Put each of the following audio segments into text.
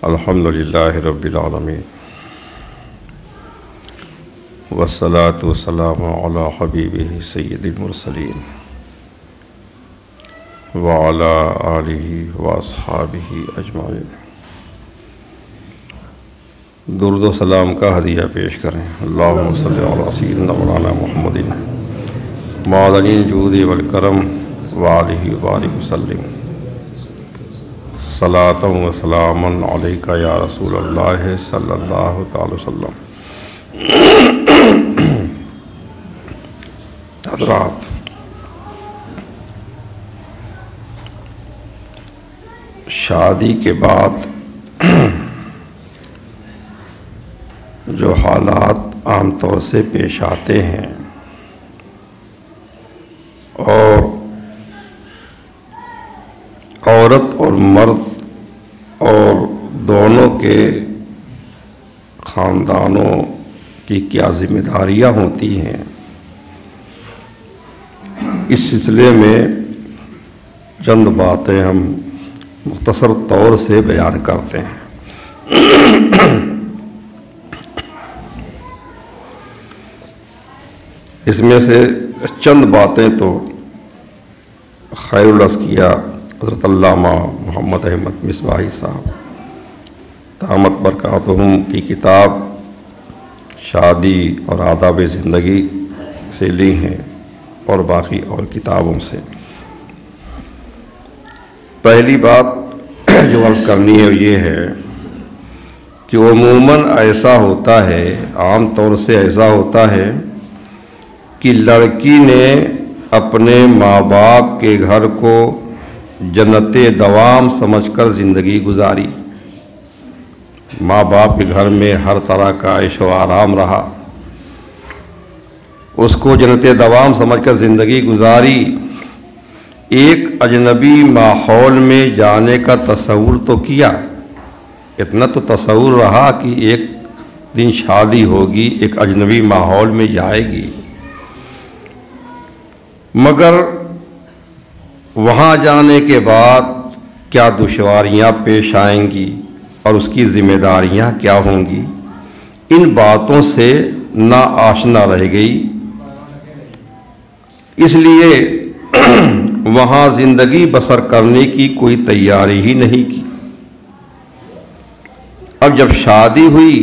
अल्हम्दुलिल्लाहि रब्बिल आलमीन वस्सलातु वस्सलामु अला हबीबिही सय्यिदिल मुरसलीन व अला आलिहि व अस्हाबिही अजमाइन। दुरूद व सलाम का हदिया पेश करें। अल्लाहुम्मा सल्लि अला सय्यिदिना मौलाना मुहम्मदिन मअदनिल जूदि वल करम व आलिहि व बारिक वसल्लिम। सलातम व सलामन अलैका या रसूलल्लाह सल्लल्लाहु तआला वसल्लम। हज़रात, शादी के बाद जो हालात आमतौर से पेश आते हैं और औरत और मर्द और दोनों के ख़ानदानों की क्या जिम्मेदारियां होती हैं, इस सिलसिले में चंद बातें हम मुख्तसर तौर से बयान करते हैं। इसमें से चंद बातें तो खैरुल अज़किया हज़रत अल्लामा मोहम्मद अहमद मिसबाही साहब दामत बरकातहुम की किताब शादी और आदाब ज़िंदगी से ली हैं और बाकी और किताबों से। पहली बात जो अर्ज़ करनी है ये है कि उमूमन ऐसा होता है, आम तौर से ऐसा होता है कि लड़की ने अपने माँ बाप के घर को जन्नते दवाम समझकर ज़िंदगी गुजारी। माँ बाप के घर में हर तरह का ऐशो आराम रहा, उसको जन्नते दवाम समझकर ज़िंदगी गुजारी। एक अजनबी माहौल में जाने का तसव्वुर तो किया, इतना तो तसव्वुर रहा कि एक दिन शादी होगी, एक अजनबी माहौल में जाएगी, मगर वहाँ जाने के बाद क्या दुश्वारियाँ पेश आएंगी और उसकी ज़िम्मेदारियाँ क्या होंगी, इन बातों से ना आशना रह गई। इसलिए वहाँ ज़िंदगी बसर करने की कोई तैयारी ही नहीं की। अब जब शादी हुई,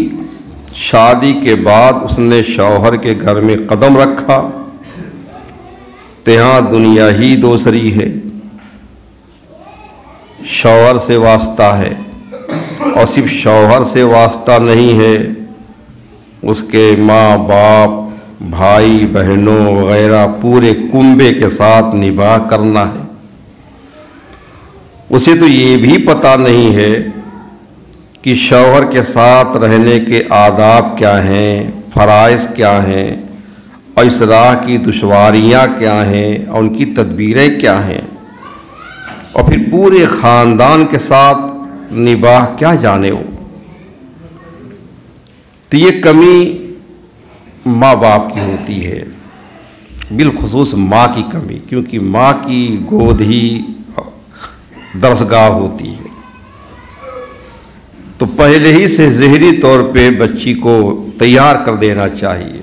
शादी के बाद उसने शौहर के घर में कदम रखा तो यहाँ दुनिया ही दूसरी है, शौहर से वास्ता है और सिर्फ शौहर से वास्ता नहीं है, उसके माँ बाप भाई बहनों वगैरह पूरे कुंबे के साथ निभाह करना है। उसे तो ये भी पता नहीं है कि शौहर के साथ रहने के आदाब क्या हैं, फ़राइज़ क्या हैं और इस राह की दुश्वारियाँ क्या हैं और उनकी तदबीरें क्या हैं, और फिर पूरे ख़ानदान के साथ निबाह क्या जाने वो। तो ये कमी माँ बाप की होती है, बिलखुसूस माँ की कमी, क्योंकि माँ की गोद ही दरसगाह होती है। तो पहले ही से ज़हरी तौर पे बच्ची को तैयार कर देना चाहिए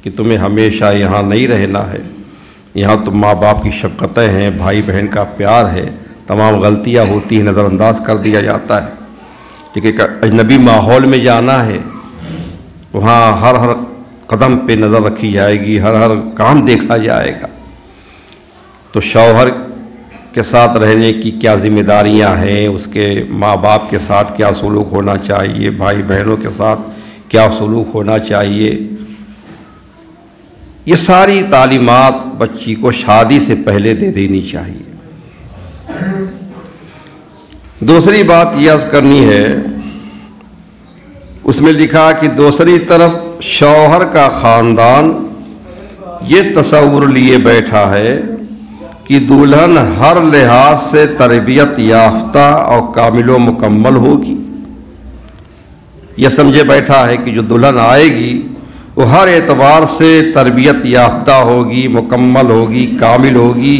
कि तुम्हें हमेशा यहाँ नहीं रहना है, यहाँ तो माँ बाप की शफ़क़तें हैं, भाई बहन का प्यार है, तमाम गलतियाँ होती हैं, नज़रअंदाज कर दिया जाता है। लेकिन अजनबी माहौल में जाना है, वहाँ हर हर कदम पे नज़र रखी जाएगी, हर हर काम देखा जाएगा। तो शौहर के साथ रहने की क्या ज़िम्मेदारियाँ हैं, उसके माँ बाप के साथ क्या सलूक होना चाहिए, भाई बहनों के साथ क्या सलूक होना चाहिए, ये सारी तालीमात बच्ची को शादी से पहले दे देनी चाहिए। दूसरी बात यह अर्ज़ करनी है, उसमें लिखा कि दूसरी तरफ शौहर का ख़ानदान ये तसव्वुर लिए बैठा है कि दुल्हन हर लिहाज से तरबियत याफ्ता और कामिल मुकम्मल होगी। यह समझे बैठा है कि जो दुल्हन आएगी वो हर एतबार से तरबियत याफ्ता होगी, मुकम्मल होगी, कामिल होगी,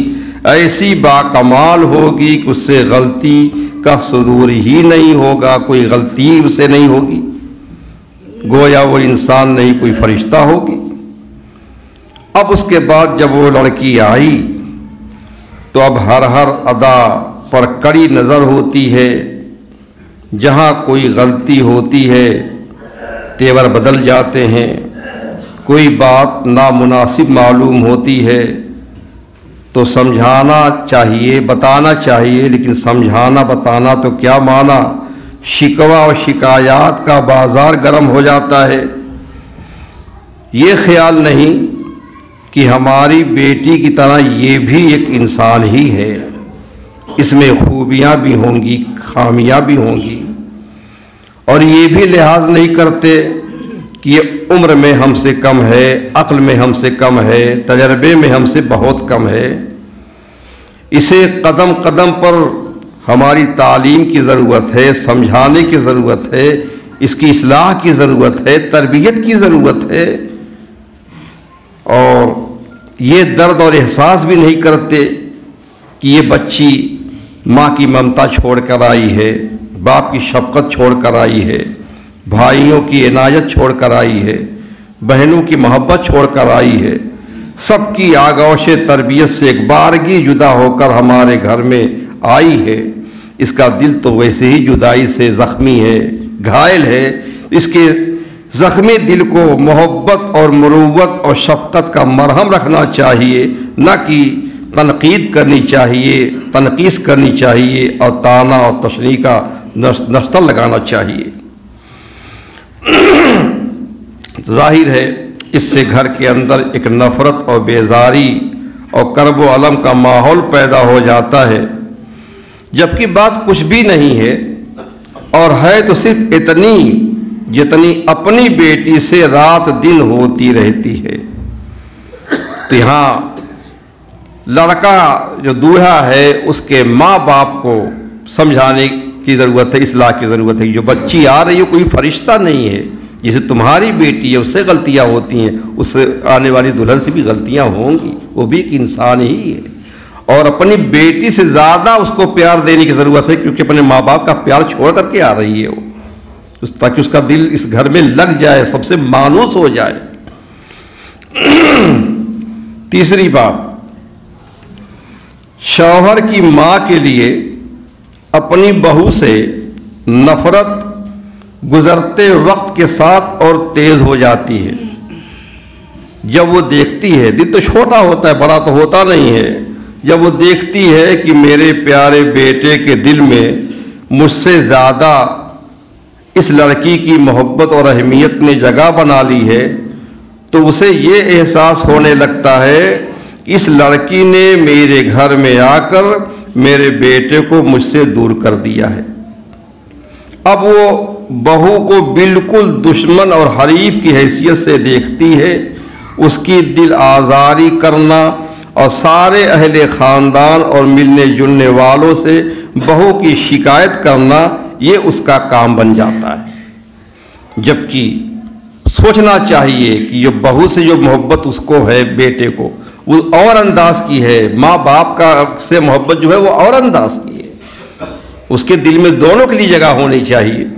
ऐसी बाकमाल होगी कि उससे गलती का सुदूर ही नहीं होगा, कोई गलती उससे नहीं होगी, गोया वो इंसान नहीं कोई फरिश्ता होगी। अब उसके बाद जब वो लड़की आई तो अब हर अदा पर कड़ी नज़र होती है, जहाँ कोई गलती होती है तेवर बदल जाते हैं, कोई बात नामुनासिब मालूम होती है तो समझाना चाहिए, बताना चाहिए, लेकिन समझाना बताना तो क्या माना, शिकवा और शिकायत का बाज़ार गर्म हो जाता है। ये ख्याल नहीं कि हमारी बेटी की तरह ये भी एक इंसान ही है, इसमें खूबियाँ भी होंगी, खामियाँ भी होंगी, और ये भी लिहाज नहीं करते कि ये उम्र में हमसे कम है, अक्ल में हमसे कम है, तजर्बे में हमसे बहुत कम है। इसे कदम कदम पर हमारी तालीम की ज़रूरत है, समझाने की ज़रूरत है, इसकी इस्लाह की ज़रूरत है, तरबियत की ज़रूरत है। और ये दर्द और एहसास भी नहीं करते कि ये बच्ची माँ की ममता छोड़ कर आई है, बाप की शफ़क़त छोड़ कर आई है, भाइयों की इनायत छोड़ कर आई है, बहनों की मोहब्बत छोड़ कर आई है, सबकी आगोश तरबियत से एक बारगी जुदा होकर हमारे घर में आई है। इसका दिल तो वैसे ही जुदाई से ज़ख्मी है, घायल है। इसके ज़ख्मी दिल को मोहब्बत और मुरुव्वत और शफ़क़त का मरहम रखना चाहिए, न कि तनकीद करनी चाहिए, तनकीस करनी चाहिए और ताना और तशनी का नस्तर लगाना चाहिए। जाहिर है इससे घर के अंदर एक नफ़रत और बेजारी और कर्ब व अलम का माहौल पैदा हो जाता है, जबकि बात कुछ भी नहीं है और है तो सिर्फ इतनी जितनी अपनी बेटी से रात दिन होती रहती है। तो यहाँ लड़का जो दूल्हा है उसके माँ बाप को समझाने की ज़रूरत है, इस्लाह की ज़रूरत है। जो बच्ची आ रही है कोई फरिश्ता नहीं है, जैसे तुम्हारी बेटी है उससे गलतियाँ होती हैं, उससे आने वाली दुल्हन से भी गलतियाँ होंगी, वो भी एक इंसान ही है। और अपनी बेटी से ज़्यादा उसको प्यार देने की ज़रूरत है, क्योंकि अपने माँ बाप का प्यार छोड़ करके आ रही है वो, ताकि उसका दिल इस घर में लग जाए, सबसे मानूस हो जाए। तीसरी बात, शौहर की माँ के लिए अपनी बहू से नफ़रत गुज़रते वक्त के साथ और तेज़ हो जाती है। जब वो देखती है, दिल तो छोटा होता है, बड़ा तो होता नहीं है, जब वो देखती है कि मेरे प्यारे बेटे के दिल में मुझसे ज़्यादा इस लड़की की मोहब्बत और अहमियत ने जगह बना ली है, तो उसे ये एहसास होने लगता है इस लड़की ने मेरे घर में आकर मेरे बेटे को मुझसे दूर कर दिया है। अब वो बहू को बिल्कुल दुश्मन और हरीफ की हैसियत से देखती है। उसकी दिल आज़ारी करना और सारे अहले ख़ानदान और मिलने जुलने वालों से बहू की शिकायत करना, ये उसका काम बन जाता है। जबकि सोचना चाहिए कि जो बहू से जो मोहब्बत उसको है बेटे को, वो और अंदाज की है, माँ बाप का से मोहब्बत जो है वो और अंदाज की है। उसके दिल में दोनों के लिए जगह होनी चाहिए।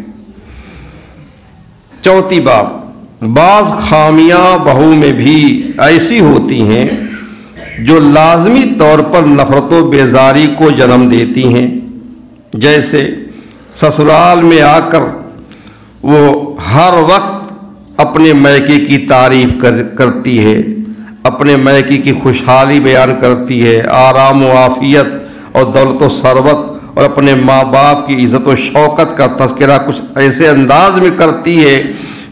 चौथी बात, बाज़ खामियां बहू में भी ऐसी होती हैं जो लाजमी तौर पर नफ़रत व बेजारी को जन्म देती हैं। जैसे ससुराल में आकर वो हर वक्त अपने मैके की तारीफ करती है, अपने मैके की खुशहाली बयान करती है, आराम व आफियत और दौलत व सरवत, और अपने माँ बाप की इज़्ज़त व शौकत का तज़किरा कुछ ऐसे अंदाज में करती है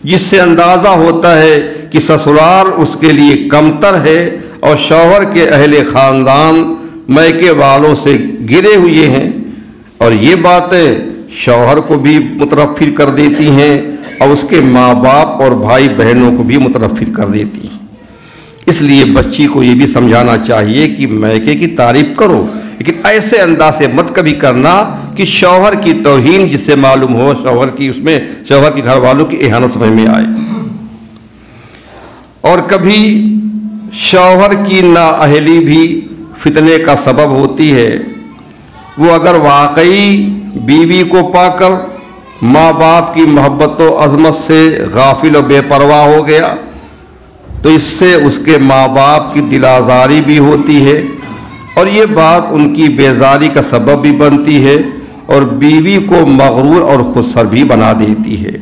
जिससे अंदाज़ा होता है कि ससुराल उसके लिए कमतर है और शौहर के अहले ख़ानदान मैके वालों से गिरे हुए हैं। और ये बातें शौहर को भी मुतरफ़िर कर देती हैं और उसके माँ बाप और भाई बहनों को भी मुतरफ़िर कर देती हैं। इसलिए बच्ची को ये भी समझाना चाहिए कि मैके की तारीफ़ करो, लेकिन ऐसे अंदाज से मत कभी करना कि शौहर की तौहीन जिससे मालूम हो, शौहर की उसमें शौहर के घर वालों की इहानत समझ में आए। और कभी शौहर की नाअहली भी फितने का सबब होती है, वो अगर वाकई बीवी को पाकर माँ बाप की मोहब्बत व अज़मत से गाफिल और बेपरवाह हो गया तो इससे उसके माँ बाप की दिल आज़ारी भी होती है और ये बात उनकी बेजारी का सबब भी बनती है और बीवी को मगरूर और खुदसर भी बना देती है।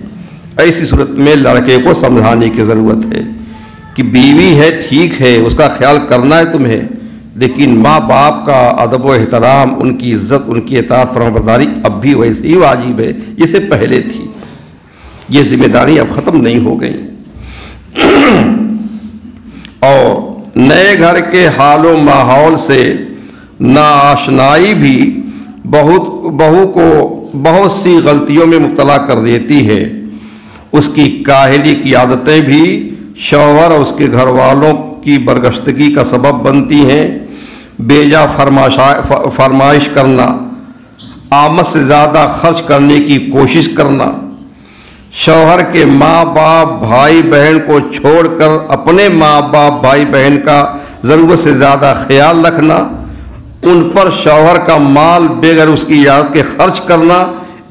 ऐसी सूरत में लड़के को समझाने की ज़रूरत है कि बीवी है ठीक है, उसका ख्याल करना है तुम्हें, लेकिन माँ बाप का अदब व एहतराम, उनकी इज़्ज़त, उनकी इताअत फरमाबरदारी अब भी वैसे ही वाजिब है जैसे पहले थी। ये जिम्मेदारी अब ख़त्म नहीं हो गई। और नए घर के हाल व माहौल से नाआशनाई भी बहू को बहुत सी गलतियों में मुब्तला कर देती है। उसकी काहली की आदतें भी शौहर और उसके घर वालों की बरगश्तगी का सबब बनती हैं। बेजा फरमाइश करना, आमद से ज़्यादा खर्च करने की कोशिश करना, शौहर के माँ बाप भाई बहन को छोड़कर अपने माँ बाप भाई बहन का ज़रूरत से ज़्यादा ख्याल रखना, उन पर शौहर का माल बेगर उसकी इजाज़त के खर्च करना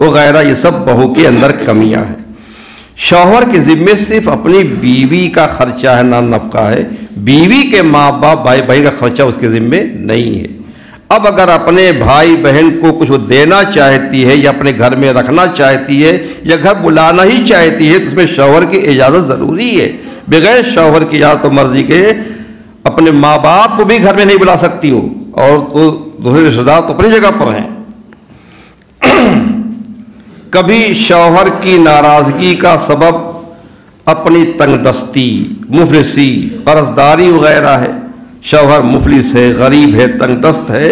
वगैरह, ये सब बहू के अंदर कमियां हैं। शौहर के ज़िम्मे सिर्फ अपनी बीवी का खर्चा है, ना नफका है, बीवी के माँ बाप भाई बहन का खर्चा उसके ज़िम्मे नहीं है। अब अगर अपने भाई बहन को कुछ देना चाहती है या अपने घर में रखना चाहती है या घर बुलाना ही चाहती है तो उसमें शौहर की इजाज़त ज़रूरी है। बगैर शौहर की इजाज़त और मर्ज़ी के अपने माँ बाप को भी घर में नहीं बुला सकती हो, और तो दूसरे रिश्तेदार तो अपनी जगह पर हैं। कभी शौहर की नाराज़गी का सबब अपनी तंगदस्ती, मुफलिसी, कर्जदारी वगैरह है। शौहर मुफलिस है, गरीब है, तंगदस्त है,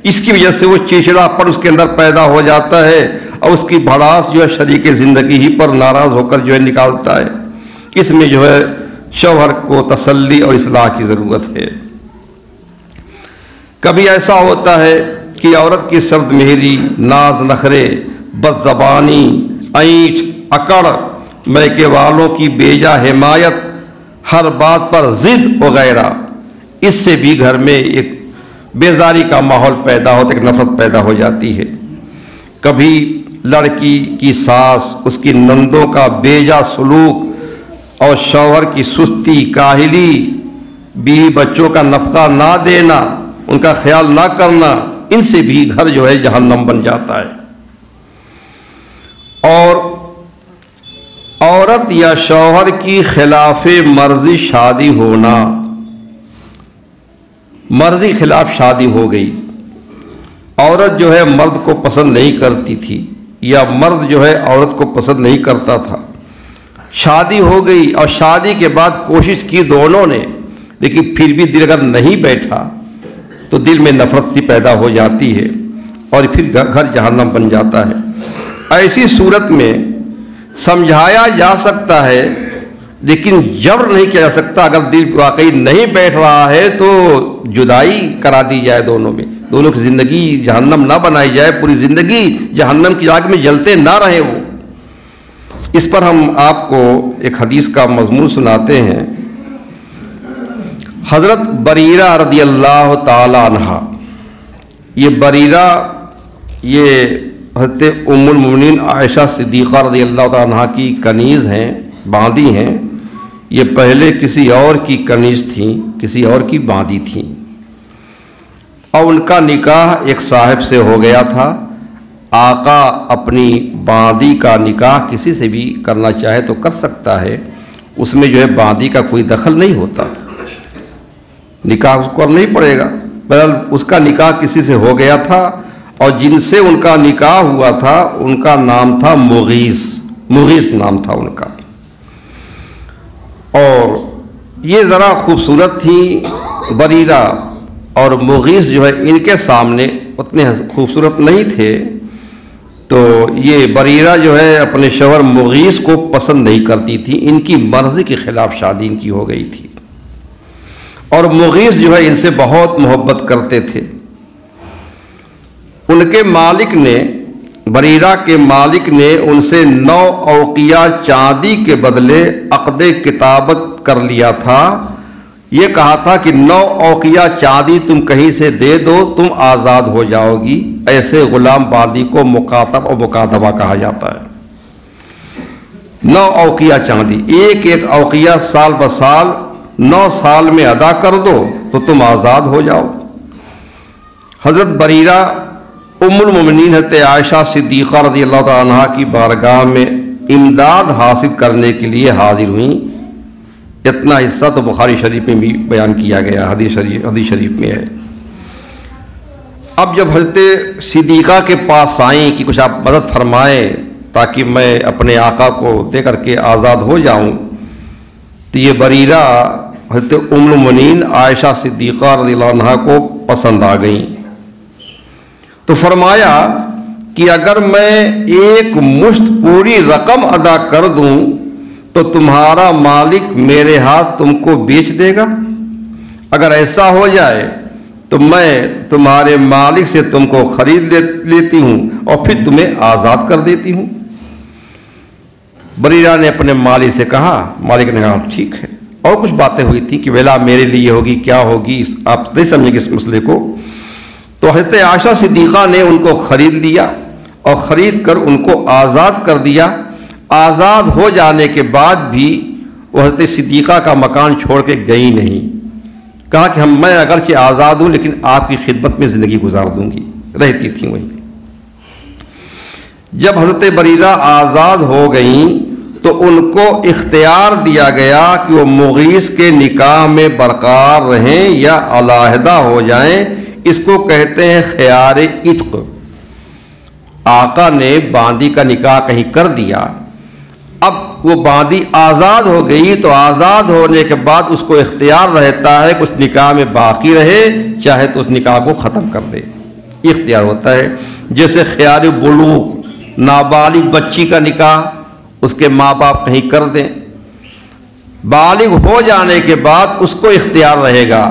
इसकी वजह से वो चिड़चिड़ापन उसके अंदर पैदा हो जाता है और उसकी भड़ास जो है शरीक ज़िंदगी ही पर नाराज़ होकर जो है निकालता है। इसमें जो है शौहर को तसल्ली और इस्लाह की ज़रूरत है। कभी ऐसा होता है कि औरत की सर्द मेहरी, नाज नखरे, बदज़बानी, ऐंठ, अकड़, मैके वालों की बेजा हिमायत, हर बात पर ज़िद वगैरह, इससे भी घर में एक बेजारी का माहौल पैदा होता है, एक नफरत पैदा हो जाती है। कभी लड़की की सास, उसकी नंदों का बेजा सलूक और शौहर की सुस्ती, काहिली, बीवी बच्चों का नफका ना देना, उनका ख्याल ना करना, इनसे भी घर जो है जहन्नम बन जाता है। और औरत या शौहर की खिलाफे मर्जी शादी होना, मर्जी खिलाफ शादी हो गई, औरत जो है मर्द को पसंद नहीं करती थी या मर्द जो है औरत को पसंद नहीं करता था, शादी हो गई और शादी के बाद कोशिश की दोनों ने, लेकिन फिर भी दिल अगर नहीं बैठा तो दिल में नफरत सी पैदा हो जाती है और फिर घर जहन्नम बन जाता है। ऐसी सूरत में समझाया जा सकता है लेकिन जबर नहीं किया जा सकता। अगर दिल वाकई नहीं बैठ रहा है तो जुदाई करा दी जाए दोनों में, दोनों की ज़िंदगी जहन्नम ना बनाई जाए, पूरी ज़िंदगी जहन्नम की आग में जलते ना रहे वो। इस पर हम आपको एक हदीस का मज़मून सुनाते हैं। हज़रत बरीरा रज़ी अल्लाह ताला अन्हा, ये बरीरा ये हज़रत उम्मुल मोमिनीन आयशा सिद्दीक़ा रज़ी अल्लाह ताला अन्हा की कनीज़ हैं, बांदी हैं। ये पहले किसी और की कनीज़ थी, किसी और की बांदी थी और उनका निकाह एक साहिब से हो गया था। आका अपनी बांदी का निकाह किसी से भी करना चाहे तो कर सकता है, उसमें जो है बांदी का कोई दखल नहीं होता, निकाह उसको करना ही पड़ेगा। बहरहाल उसका निकाह किसी से हो गया था और जिनसे उनका निकाह हुआ था उनका नाम था मुगीस, मुगीस नाम था उनका। और ये ज़रा खूबसूरत थी बरीरा और मुगीस जो है इनके सामने उतने खूबसूरत नहीं थे, तो ये बरीरा जो है अपने शौहर मुगीस को पसंद नहीं करती थी, इनकी मर्ज़ी के ख़िलाफ़ शादी इनकी हो गई थी और मुगीस जो है इनसे बहुत मोहब्बत करते थे। उनके मालिक ने, बरीरा के मालिक ने उनसे 9 औकिया चांदी के बदले अक़्द किताबत कर लिया था ये कहा था कि 9 औकिया चांदी तुम कहीं से दे दो, तुम आज़ाद हो जाओगी। ऐसे गुलाम बांदी को मुकातब और मुकातबा कहा जाता है। 9 औकिया चांदी, एक एक औकिया साल ब साल 9 साल में अदा कर दो तो तुम आज़ाद हो जाओ। हज़रत बरीरा उम्मुल मोमिनीन हज़रत आयशा सिद्दीक़ा रज़ियल्लाहु तआला अन्हा की बारगाह में इमदाद हासिल करने के लिए हाजिर हुई। इतना हिस्सा तो बुखारी शरीफ में भी बयान किया गया, हदीस शरीफ में है। अब जब हज़रत सिद्दीक़ा के पास आई कि कुछ आप मदद फरमाएं ताकि मैं अपने आका को दे करके आज़ाद हो जाऊं, तो ये बरीरा हज़रत उम्मुल मोमिनीन आयशा सिद्दीक़ा रज़ियल्लाहु अन्हा को पसंद आ गई। तो फरमाया कि अगर मैं एक मुश्त पूरी रकम अदा कर दूं तो तुम्हारा मालिक मेरे हाथ तुमको बेच देगा। अगर ऐसा हो जाए तो मैं तुम्हारे मालिक से तुमको खरीद लेती हूं और फिर तुम्हें आज़ाद कर देती हूं। बरीरा ने अपने मालिक से कहा, मालिक ने कहा ठीक है। और कुछ बातें हुई थी कि वेला मेरे लिए होगी, क्या होगी, आप नहीं समझेंगे इस मसले को। तो हज़रत आयशा सिद्दीक़ा ने उनको ख़रीद लिया और ख़रीद कर उनको आज़ाद कर दिया। आज़ाद हो जाने के बाद भी वो हज़रत सिद्दीक़ा का मकान छोड़ के गई नहीं। कहा कि मैं अगरचे आज़ाद हूँ लेकिन आपकी खिदमत में ज़िंदगी गुजार दूँगी, रहती थी वहीं। जब हज़रत बरीरा आज़ाद हो गई तो उनको इख्तियार दिया गया कि वो मुगीस के निकाह में बरकरार रहें या अलहदा हो जाएं। इसको कहते हैं ख़ियार इत्क़। आका ने बांदी का निकाह कहीं कर दिया, अब वो बांदी आज़ाद हो गई तो आज़ाद होने के बाद उसको इख्तियार रहता है कुछ निकाह में बाकी रहे, चाहे तो उस निकाह को ख़त्म कर दे, इख्तियार होता है। जैसे ख़ियार बुलूग़, नाबालिग बच्ची का निकाह उसके माँ बाप कहीं कर दें, बालिग हो जाने के बाद उसको इख्तियार रहेगा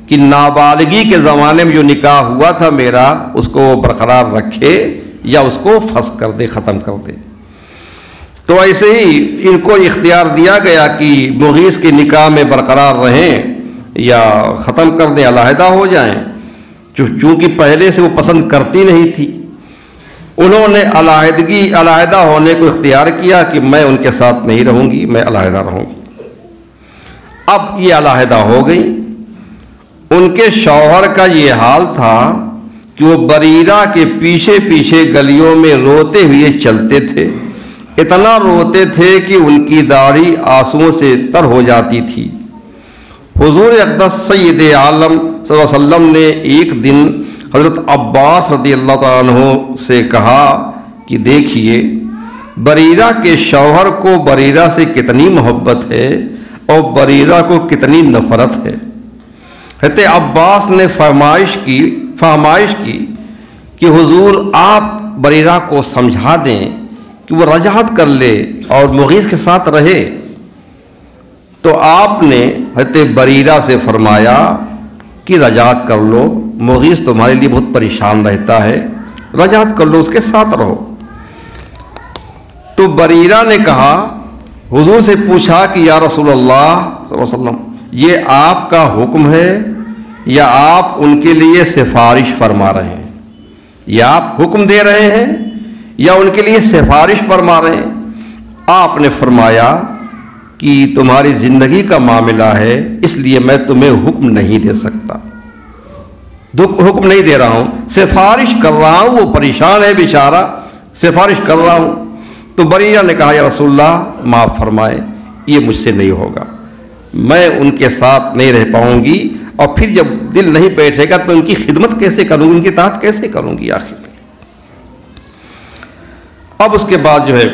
कि नाबालिगी के ज़माने में जो निकाह हुआ था मेरा, उसको बरकरार रखे या उसको फस कर दे, ख़त्म कर दे। तो ऐसे ही इनको इख्तियार दिया गया कि मुगीस के निकाह में बरकरार रहें या ख़त्म कर दें, अलहदा हो जाएं। चूँकि पहले से वो पसंद करती नहीं थी, उन्होंने अलहदा होने को इख्तियार किया कि मैं उनके साथ नहीं रहूँगी, मैं अलहदा रहूँगी। अब ये अलहदा हो गई। उनके शौहर का ये हाल था कि वो बरीरा के पीछे पीछे गलियों में रोते हुए चलते थे। इतना रोते थे कि उनकी दाढ़ी आंसुओं से तर हो जाती थी। हुजूर अक़दस सय्यद आलम सल्लल्लाहु अलैहि वसल्लम ने एक दिन हज़रत अब्बास रज़ियल्लाहु तआला अन्हु से कहा कि देखिए बरीरा के शौहर को बरीरा से कितनी मोहब्बत है और बरीरा को कितनी नफ़रत है। हज़रत अब्बास ने फरमाइश की कि हुजूर आप बरीरा को समझा दें कि वो रजात कर ले और मुगीस के साथ रहे। तो आपने हज़रत बरीरा से फरमाया कि रजात कर लो, मुगीस तुम्हारे लिए बहुत परेशान रहता है, रजात कर लो, उसके साथ रहो। तो बरीरा ने कहा, हुजूर से पूछा कि या रसूलल्लाह सल्लल्लाहु अलैहि वसल्लम, ये आपका हुक्म है या आप उनके लिए सिफारिश फरमा रहे हैं, या आप हुक्म दे रहे हैं या उनके लिए सिफारिश फरमा रहे हैं। आपने फरमाया कि तुम्हारी ज़िंदगी का मामला है, इसलिए मैं तुम्हें हुक्म नहीं दे सकता, हुक्म नहीं दे रहा हूँ, सिफारिश कर रहा हूँ। वो परेशान है बेचारा, सिफारिश कर रहा हूँ। तो बरीरा ने कहा, या रसूलल्लाह माफ़ फरमाए, ये मुझसे नहीं होगा, मैं उनके साथ नहीं रह पाऊँगी और फिर जब दिल नहीं बैठेगा तो उनकी खिदमत कैसे करूँगी, उनकी ताक़त कैसे करूँगी आखिर में। अब उसके बाद जो है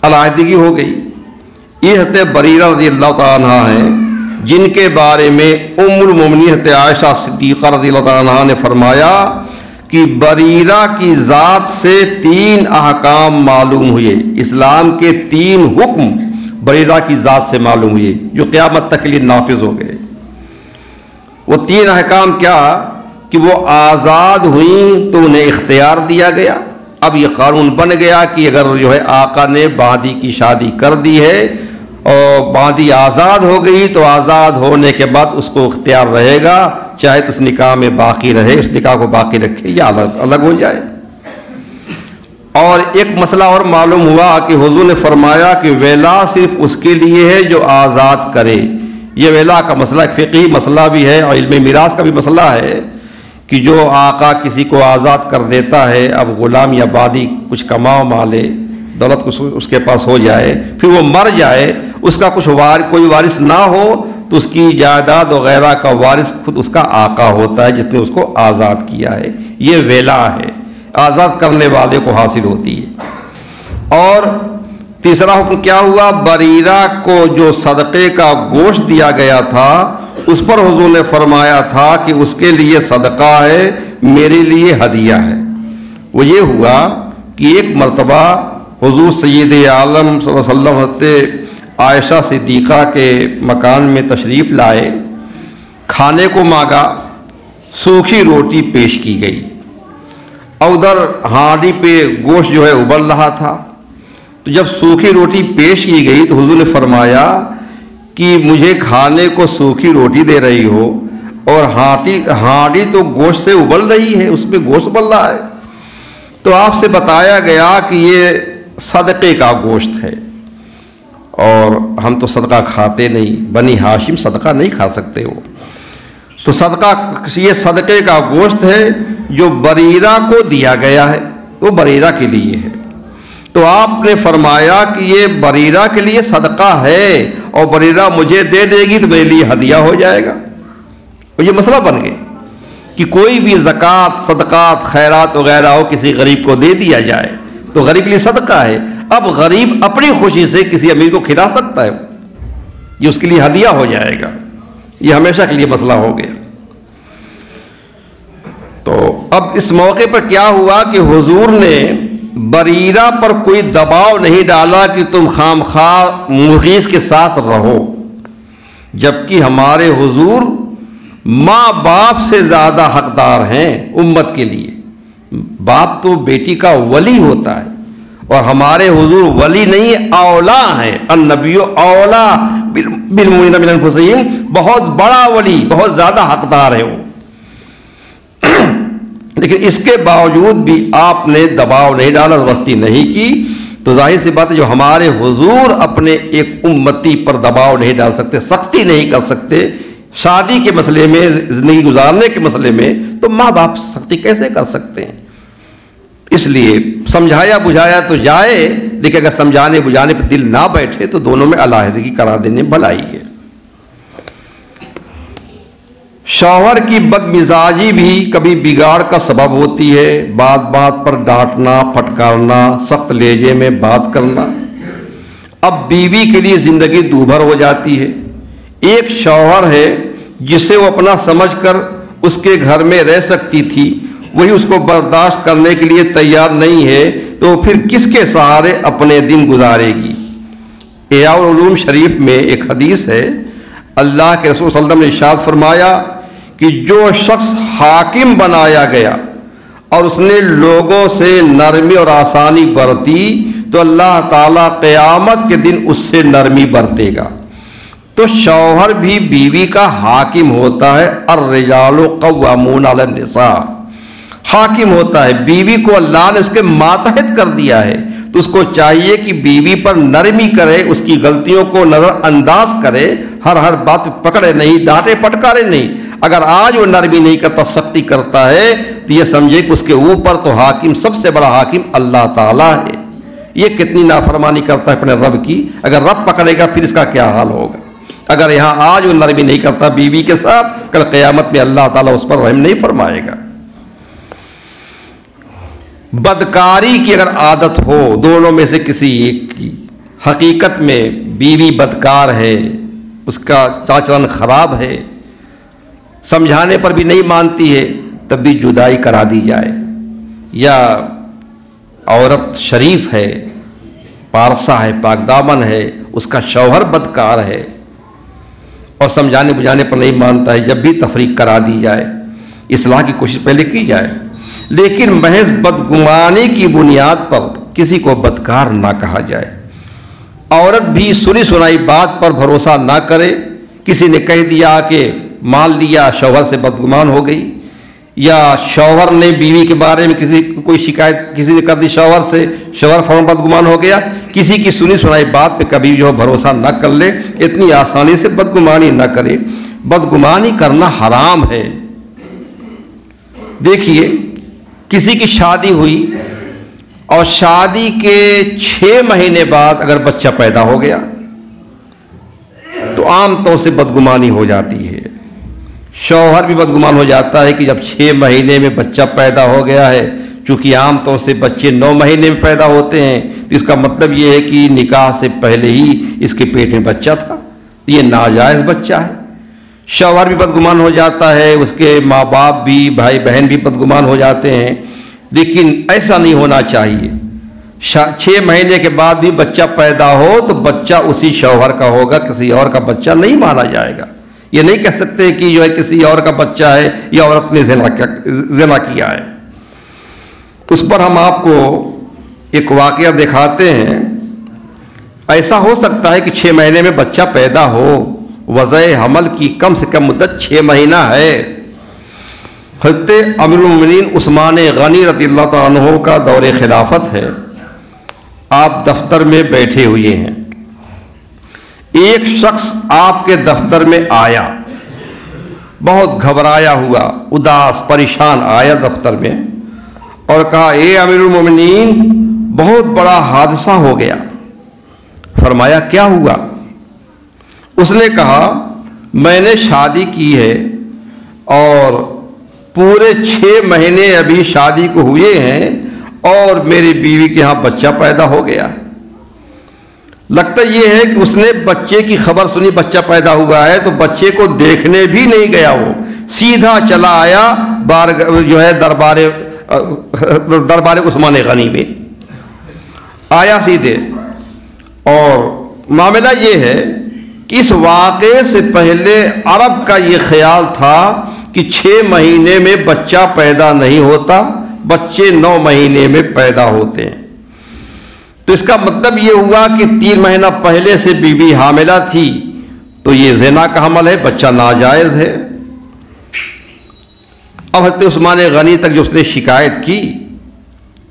अलहदगी हो गई। ये हज़रत बरीरा रज़ियल्लाहु तआला अन्हा हैं जिनके बारे में उम्मुल मोमिनीन हज़रत आयशा सिद्दीक़ा रज़ियल्लाहु तआला अन्हा ने फरमाया कि बरीरा की ज़ात से 3 अहकाम मालूम हुए, इस्लाम के 3 हुक्म बरीरा की ज़ात से मालूम हुए जो क़यामत तक के लिए नाफिज हो गए। वो 3 अहकाम क्या कि वो आज़ाद हुई तो उन्हें इख्तियार दिया गया। अब ये कानून बन गया कि अगर जो है आका ने बांदी की शादी कर दी है और बांदी आज़ाद हो गई तो आज़ाद होने के बाद उसको इख्तियार रहेगा, चाहे तो उस निकाह में बाकी रहे, उस निकाह को बाकी रखे या अलग अलग हो जाए। और एक मसला और मालूम हुआ कि हुजूर ने फरमाया कि वेला सिर्फ उसके लिए है जो आज़ाद करे। ये वेला का मसला एक फ़िक़ही मसला भी है और इल्म मिरास का भी मसला है कि जो आका किसी को आज़ाद कर देता है, अब ग़ुलाम या बादी कुछ कमाओ माले दौलत कुछ उसके पास हो जाए, फिर वो मर जाए, उसका कुछ कोई वारिस ना हो तो उसकी जायदाद वगैरह का वारिस खुद उसका आका होता है जिसने उसको आज़ाद किया है। ये वेला है, आज़ाद करने वाले को हासिल होती है। और तीसरा हुक्म क्या हुआ, बरीरा को जो सदक़े का गोश्त दिया गया था उस पर हुजूर ने फरमाया था कि उसके लिए सदका है, मेरे लिए हदिया है। वो ये हुआ कि एक मरतबा हुजूर सय्यद आलम सल्लल्लाहु अलैहि वसल्लम आयशा सिद्दीक़ा के मकान में तशरीफ़ लाए, खाने को मांगा, सूखी रोटी पेश की गई और उधर हांडी पे गोश्त जो है उबल रहा था। तो जब सूखी रोटी पेश की गई तो हुजूर ने फरमाया कि मुझे खाने को सूखी रोटी दे रही हो और हांडी तो गोश्त से उबल रही है, उसमें गोश्त उबल रहा है। तो आपसे बताया गया कि ये सदक़े का गोश्त है और हम तो सदका खाते नहीं, बनी हाशिम सदका नहीं खा सकते हो, तो सदका ये सदक़े का गोश्त है जो बरीरा को दिया गया है, वो बरीरा के लिए है। तो आपने फरमाया कि ये बरीरा के लिए सदका है और बरीरा मुझे दे देगी तो मेरे लिए हदिया हो जाएगा। और ये मसला बन गया कि कोई भी ज़कात, सदक़ात, खैरात वगैरह हो किसी गरीब को दे दिया जाए तो गरीब के लिए सदका है। अब गरीब अपनी खुशी से किसी अमीर को खिला सकता है, ये उसके लिए हदिया हो जाएगा। ये हमेशा के लिए मसला हो गया। तो अब इस मौके पर क्या हुआ कि हुजूर ने बरीरा पर कोई दबाव नहीं डाला कि तुम खामखा मुगीस के साथ रहो, जबकि हमारे हुजूर माँ बाप से ज़्यादा हकदार हैं उम्मत के लिए। बाप तो बेटी का वली होता है और हमारे हुजूर वली नहीं, औला है। अन्नबियो औला बिलमुमिनीन मिन अनफुसिहिम, बहुत बड़ा वली, बहुत ज़्यादा हकदार है वो। लेकिन इसके बावजूद भी आपने दबाव नहीं डाला, ज़बरदस्ती नहीं की। तो जाहिर सी बात है जो हमारे हुजूर अपने एक उम्मती पर दबाव नहीं डाल सकते, सख्ती नहीं कर सकते, शादी के मसले में, ज़िंदगी गुजारने के मसले में, तो माँ बाप सख्ती कैसे कर सकते हैं। इसलिए समझाया बुझाया तो जाए, लेकिन अगर समझाने बुझाने पर दिल ना बैठे तो दोनों में अलहदगी करा देने भलाई है। शौहर की बदमिजाजी भी कभी बिगाड़ का सबब होती है। बात बात पर डांटना, फटकारना, सख्त लहजे में बात करना। अब बीवी के लिए जिंदगी दूभर हो जाती है। एक शौहर है जिसे वो अपना समझकर उसके घर में रह सकती थी, वही उसको बर्दाश्त करने के लिए तैयार नहीं है, तो फिर किसके सहारे अपने दिन गुजारेगी। इयाउल उलूम शरीफ में एक हदीस है, अल्लाह के रसूल सल्लल्लाहु अलैहि वसल्लम ने इरशाद फरमाया कि जो शख्स हाकिम बनाया गया और उसने लोगों से नरमी और आसानी बरती तो अल्लाह ताला क़यामत के दिन उससे नरमी बरतेगा। तो शौहर भी बीवी का हाकिम होता है। अर्रिजालु क़व्वामून अलन निसा, हाकिम होता है। बीवी को अल्लाह ने उसके मातहत कर दिया है, तो उसको चाहिए कि बीवी पर नरमी करे, उसकी गलतियों को नज़रअंदाज करे, हर बात पकड़े नहीं, डांटे फटकारे नहीं। अगर आज वो नरमी नहीं करता, सख्ती करता है, तो ये समझे कि उसके ऊपर तो हाकिम, सबसे बड़ा हाकिम अल्लाह ताला है। ये कितनी नाफरमानी करता है अपने रब की, अगर रब पकड़ेगा फिर इसका क्या हाल होगा। अगर यहाँ आज वो नरमी नहीं करता बीवी के साथ, कल क़यामत में अल्लाह ताला उस पर रहम नहीं फरमाएगा। बदकारी की अगर आदत हो दोनों में से किसी एक की, हकीकत में बीवी बदकार है, उसका चाल-चलन खराब है, समझाने पर भी नहीं मानती है, तब भी जुदाई करा दी जाए। या औरत शरीफ है, पारसा है, पाकदामन है, उसका शौहर बदकार है और समझाने बुझाने पर नहीं मानता है, जब भी तफरीक करा दी जाए, इस्लाह की कोशिश पहले की जाए। लेकिन महज बदगुमानी की बुनियाद पर किसी को बदकार ना कहा जाए। औरत भी सुनी सुनाई बात पर भरोसा ना करे। किसी ने कह दिया कि मान लिया शौहर से बदगुमान हो गई, या शौहर ने बीवी के बारे में कोई शिकायत किसी ने कर दी शौहर से, शौहर फौरन बदगुमान हो गया। किसी की सुनी सुनाई बात पे कभी जो भरोसा न कर ले, इतनी आसानी से बदगुमानी न करे। बदगुमानी करना हराम है। देखिए, किसी की शादी हुई और शादी के 6 महीने बाद अगर बच्चा पैदा हो गया तो आमतौर से बदगुमानी हो जाती है। शौहर भी बदगुमान हो जाता है कि जब 6 महीने में बच्चा पैदा हो गया है, चूंकि आमतौर से बच्चे 9 महीने में पैदा होते हैं, तो इसका मतलब ये है कि निकाह से पहले ही इसके पेट में बच्चा था, तो ये नाजायज़ बच्चा है। शौहर भी बदगुमान हो जाता है, उसके माँ बाप भी, भाई बहन भी बदगुमान हो जाते हैं। लेकिन ऐसा नहीं होना चाहिए। 6 महीने के बाद भी बच्चा पैदा हो तो बच्चा उसी शौहर का होगा, किसी और का बच्चा नहीं माना जाएगा। ये नहीं कह सकते कि जो है किसी और का बच्चा है या औरत ने ज़िना किया है। उस पर हम आपको एक वाक़या दिखाते हैं। ऐसा हो सकता है कि 6 महीने में बच्चा पैदा हो, वज़ह हमल की कम से कम मुद्दत 6 महीना है। हज़रत अमीरुल मोमिनीन उस्मान गनी रज़ियल्लाहु तआला अन्हु का दौरे खिलाफत है। आप दफ्तर में बैठे हुए हैं, एक शख्स आपके दफ्तर में आया, बहुत घबराया हुआ, उदास परेशान आया दफ्तर में और कहा, ए अमीरुल मोमिनीन, बहुत बड़ा हादसा हो गया। फरमाया, क्या हुआ? उसने कहा, मैंने शादी की है और पूरे 6 महीने अभी शादी को हुए हैं और मेरी बीवी के यहाँ बच्चा पैदा हो गया। लगता यह है कि उसने बच्चे की खबर सुनी, बच्चा पैदा हुआ है, तो बच्चे को देखने भी नहीं गया, वो सीधा चला आया जो है दरबार उस्मान गनी में आया सीधे। और मामला ये है कि इस वाक़े से पहले अरब का ये ख्याल था कि 6 महीने में बच्चा पैदा नहीं होता, बच्चे 9 महीने में पैदा होते हैं। तो इसका मतलब ये हुआ कि 3 महीना पहले से बीवी हामिला थी, तो ये ज़िना का हमल है, बच्चा नाजायज़ है। अब हज़रत उस्मान गनी तक जो उसने शिकायत की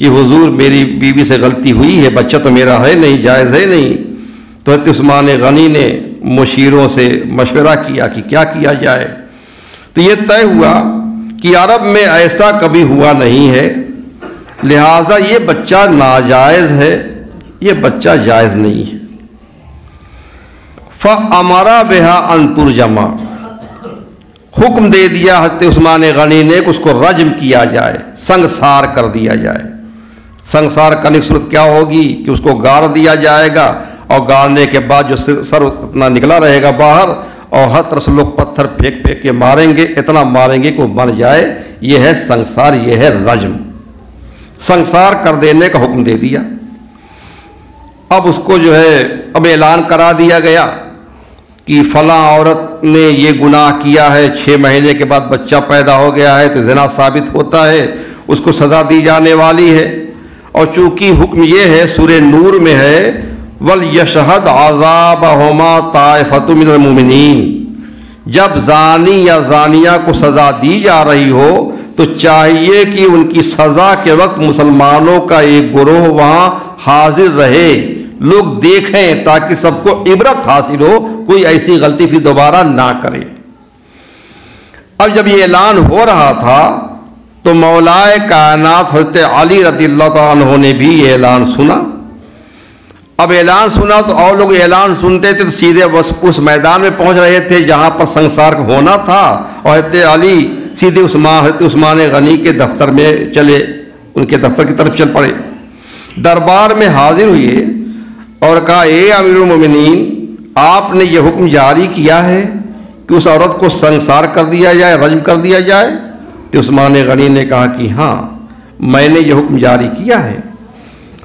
कि हुजूर मेरी बीवी से गलती हुई है, बच्चा तो मेरा है नहीं, जायज़ है नहीं, तो हज़रत उस्मान गनी ने मुशीरों से मशवरा किया कि क्या किया जाए। तो ये तय हुआ कि अरब में ऐसा कभी हुआ नहीं है, लिहाजा ये बच्चा नाजायज़ है, ये बच्चा जायज़ नहीं है। फ़अमरा बिहा अन तुरजमा, हुक्म दे दिया हज़रत उस्मान गनी ने कि उसको रज्म किया जाए, संगसार कर दिया जाए। संगसार करने की सूरत क्या होगी कि उसको गाड़ दिया जाएगा और गाड़ने के बाद जो सर उतना निकला रहेगा बाहर, और हर तरफ से लोग पत्थर फेंक फेंक के मारेंगे, इतना मारेंगे कि वो मर जाए। ये है संगसार, ये है रज्म। संगसार कर देने का हुक्म दे दिया। अब उसको जो है अब ऐलान करा दिया गया कि फलां औरत ने ये गुनाह किया है, 6 महीने के बाद बच्चा पैदा हो गया है तो ज़िना साबित होता है, उसको सज़ा दी जाने वाली है। और चूँकि हुक्म ये है, सूरह नूर में है, वल यशहद अज़ाबहुमा ताइफ़तु मिनल मुमिनीन, जब जानी या जानिया को सज़ा दी जा रही हो तो चाहिए कि उनकी सज़ा के वक्त मुसलमानों का एक गिरोह वहाँ हाजिर रहे, लोग देखें ताकि सबको इबरत हासिल हो, कोई ऐसी गलती फिर दोबारा ना करे। अब जब ये ऐलान हो रहा था तो मौलाए कायनात हज़रत अली रज़ियल्लाहु तआला अन्हु ने भी ये ऐलान सुना। अब ऐलान सुना तो और लोग ऐलान सुनते थे तो सीधे बस उस मैदान में पहुंच रहे थे जहां पर संसार होना था, और हज़रत अली सीधे हज़रत उस्मान गनी के दफ्तर में चले, उनके दफ्तर की तरफ चल पड़े। दरबार में हाजिर हुए और कहा, ए अमीरुल मोमिनीन, आपने ये हुक्म जारी किया है कि उस औरत को संसार कर दिया जाए, रज्म कर दिया जाए? तो उस्मान गनी ने कहा कि हाँ, मैंने ये हुक्म जारी किया है।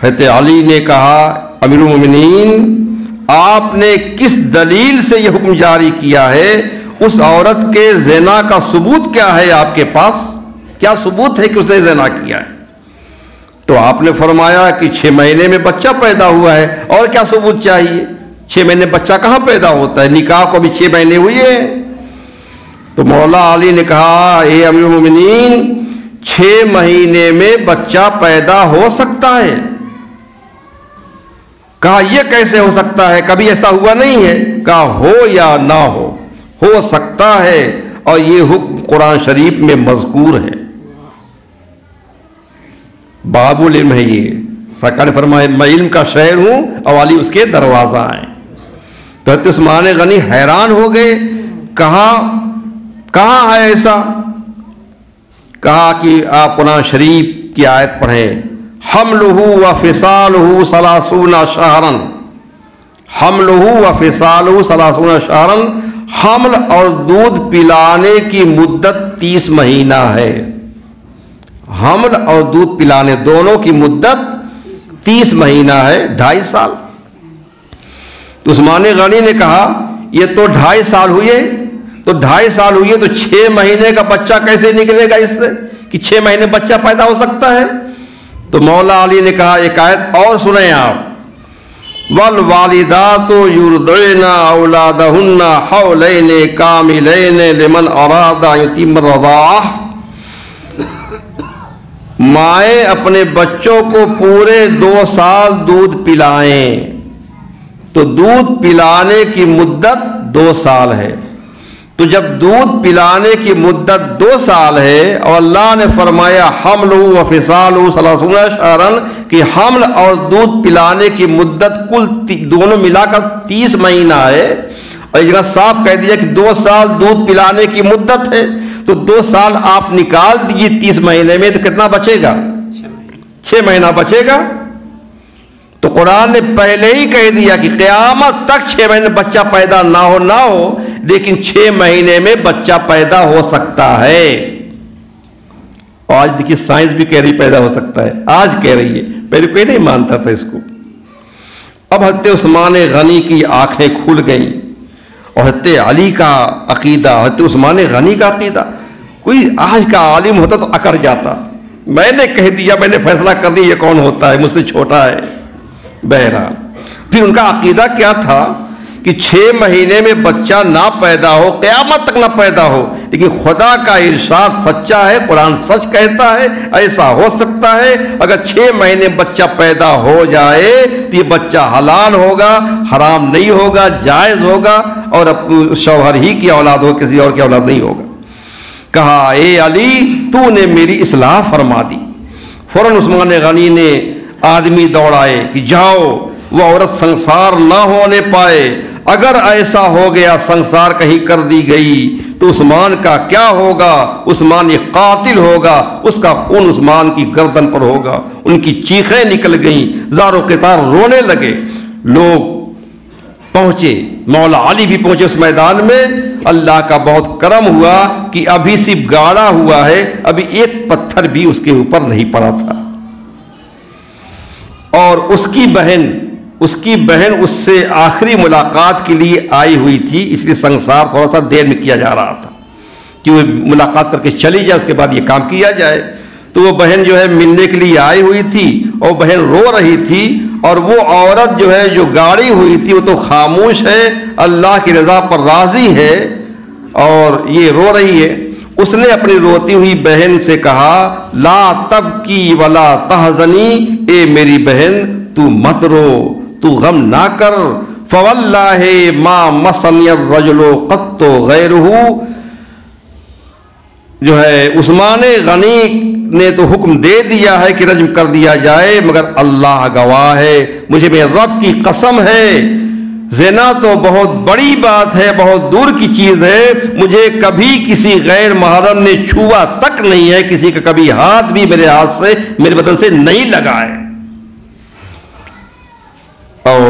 हज़रत अली ने कहा, अमीरुल मोमिनीन, आपने किस दलील से ये हुक्म जारी किया है? उस औरत के ज़िना का सबूत क्या है आपके पास? क्या सबूत है कि उसने ज़िना किया है? तो आपने फरमाया कि 6 महीने में बच्चा पैदा हुआ है, और क्या सबूत चाहिए? 6 महीने बच्चा कहाँ पैदा होता है? निकाह को भी 6 महीने हुए हैं। तो मौला अली ने कहा, ए अमीरुल मोमिनीन, 6 महीने में बच्चा पैदा हो सकता है। कहा यह कैसे हो सकता है, कभी ऐसा हुआ नहीं है। कहा हो या ना हो सकता है, और ये हुक्म कुरान शरीफ में मज़कूर है। बाबुल इल्म है ये। सरकार ने फरमाया मैं इल्म का शहर हूं और वाली उसके दरवाजा है। तो हज़रत उस्मान गनी हैरान हो गए, कहाँ है ऐसा? कहा कि आप कुरान शरीफ की आयत पढ़ें, हमलुहु व फिसालुहु सलासूना शहरन, हमलुहु व फिसालुहु सलासूना शहरन, हमल और दूध पिलाने की मुद्दत 30 महीना है। हमल और दूध पिलाने दोनों की मुद्दत 30 महीना है, 2.5 साल। तो उस्मान गनी ने कहा ये तो 2.5 साल हुए, तो 2.5 साल हुए तो 6 महीने का बच्चा कैसे निकलेगा इससे कि 6 महीने बच्चा पैदा हो सकता है? तो मौला अली ने कहा एक आयत और सुने आप, वल वालिदातु युरदिना औलादहुन्ना हौलैनि कामिलैनि लिमन अरादा युतिम रज़ाअह, माए अपने बच्चों को पूरे 2 साल दूध पिलाएं। तो दूध पिलाने की मुद्दत 2 साल है। तो जब दूध पिलाने की मुद्दत 2 साल है और अल्लाह ने फरमाया हमलुहु व फिसालुहु सलासूना शहरन, कि हमल और दूध पिलाने की मुद्दत कुल दोनों मिलाकर 30 महीना है, और इस जगह साफ कह दिया कि 2 साल दूध पिलाने की मुद्दत है, तो 2 साल आप निकाल दीजिए 30 महीने में, तो कितना बचेगा? 6 महीना बचेगा। तो कुरान ने पहले ही कह दिया कि क़यामत तक 6 महीने बच्चा पैदा ना हो, लेकिन 6 महीने में बच्चा पैदा हो सकता है। और आज देखिए साइंस भी कह रही पैदा हो सकता है, आज कह रही है, पहले कोई नहीं मानता था इसको। अब हज़रत उस्मान गनी की आंखें खुल गईं, और हज़रत अली का अकीदा, हज़रत उस्मान गनी का अकीदा, कोई आज का आलिम होता तो अकड़ जाता। मैंने कह दिया, मैंने फैसला कर दिया, ये कौन होता है, मुझसे छोटा है। बहरहाल फिर उनका अकीदा क्या था कि 6 महीने में बच्चा ना पैदा हो, क़यामत तक ना पैदा हो, लेकिन खुदा का इरशाद सच्चा है, कुरान सच कहता है ऐसा हो सकता है। अगर 6 महीने बच्चा पैदा हो जाए तो ये बच्चा हलाल होगा, हराम नहीं होगा, जायज़ होगा, और शौहर ही की औलाद हो, किसी और की औलाद नहीं होगा। कहा ए अली तूने मेरी इस्लाह फरमा दी। फौरन उस्मान गनी ने आदमी दौड़ाए कि जाओ वो औरत संसार ना होने पाए, अगर ऐसा हो गया संसार कहीं कर दी गई तो उस्मान का क्या होगा? उस्मान ये कातिल होगा, उसका खून उस्मान की गर्दन पर होगा। उनकी चीखें निकल गईं, ज़ारो क़ितार रोने लगे। लोग पहुंचे, मौला अली भी पहुंचे उस मैदान में। अल्लाह का बहुत करम हुआ कि अभी सिर्फ गाड़ा हुआ है, अभी एक पत्थर भी उसके ऊपर नहीं पड़ा था। और उसकी बहन उससे आखिरी मुलाकात के लिए आई हुई थी, इसलिए संसार थोड़ा सा देर में किया जा रहा था कि वो मुलाकात करके चली जाए, उसके बाद ये काम किया जाए। तो वो बहन जो है मिलने के लिए आई हुई थी, और बहन रो रही थी, और वो औरत जो है जो गाड़ी हुई थी वो तो खामोश है, अल्लाह की रज़ा पर राज़ी है, और ये रो रही है। उसने अपनी रोती हुई बहन से कहा ला तबकी वला तहज़नी, ए मेरी बहन तू मत रो, तू गम ना कर। फवल्लाहि मा मसनियर रजुलो क़त्तो गैरुहु, जो है उस्मान गनी ने तो हुक्म दे दिया है कि रज्म कर दिया जाए, मगर अल्लाह गवाह है, मुझे मेरे रब की कसम है, ज़िना तो बहुत बड़ी बात है, बहुत दूर की चीज़ है, मुझे कभी किसी गैर महरम ने छुआ तक नहीं है, किसी का कभी हाथ भी मेरे हाथ से, मेरे बदन से नहीं लगा है। और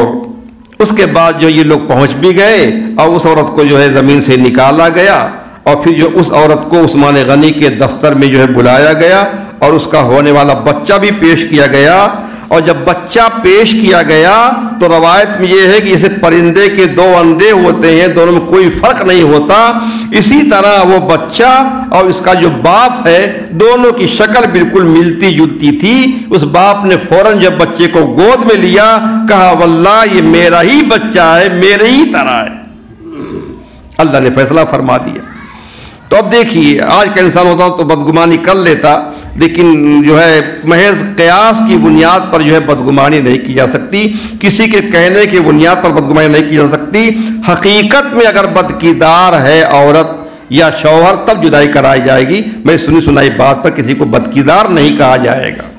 उसके बाद जो ये लोग पहुंच भी गए, और उस औरत को जो है ज़मीन से निकाला गया, और फिर जो उस औरत को उस्मान गनी के दफ्तर में जो है बुलाया गया, और उसका होने वाला बच्चा भी पेश किया गया। और जब बच्चा पेश किया गया तो रवायत में यह है कि जैसे परिंदे के दो अंडे होते हैं, दोनों में कोई फर्क नहीं होता, इसी तरह वो बच्चा और इसका जो बाप है दोनों की शक्ल बिल्कुल मिलती जुलती थी। उस बाप ने फौरन जब बच्चे को गोद में लिया, कहा वल्लाह ये मेरा ही बच्चा है, मेरे ही तरह है। अल्लाह ने फैसला फरमा दिया। तो अब देखिए, आज का इंसान होता तो बदगुमानी कर लेता, लेकिन जो है महज कयास की बुनियाद पर जो है बदगुमानी नहीं की जा सकती, किसी के कहने की बुनियाद पर बदगुमानी नहीं की जा सकती। हकीकत में अगर बदकीदार है औरत या शौहर तब जुदाई कराई जाएगी। मैं सुनी सुनाई बात पर किसी को बदकीदार नहीं कहा जाएगा।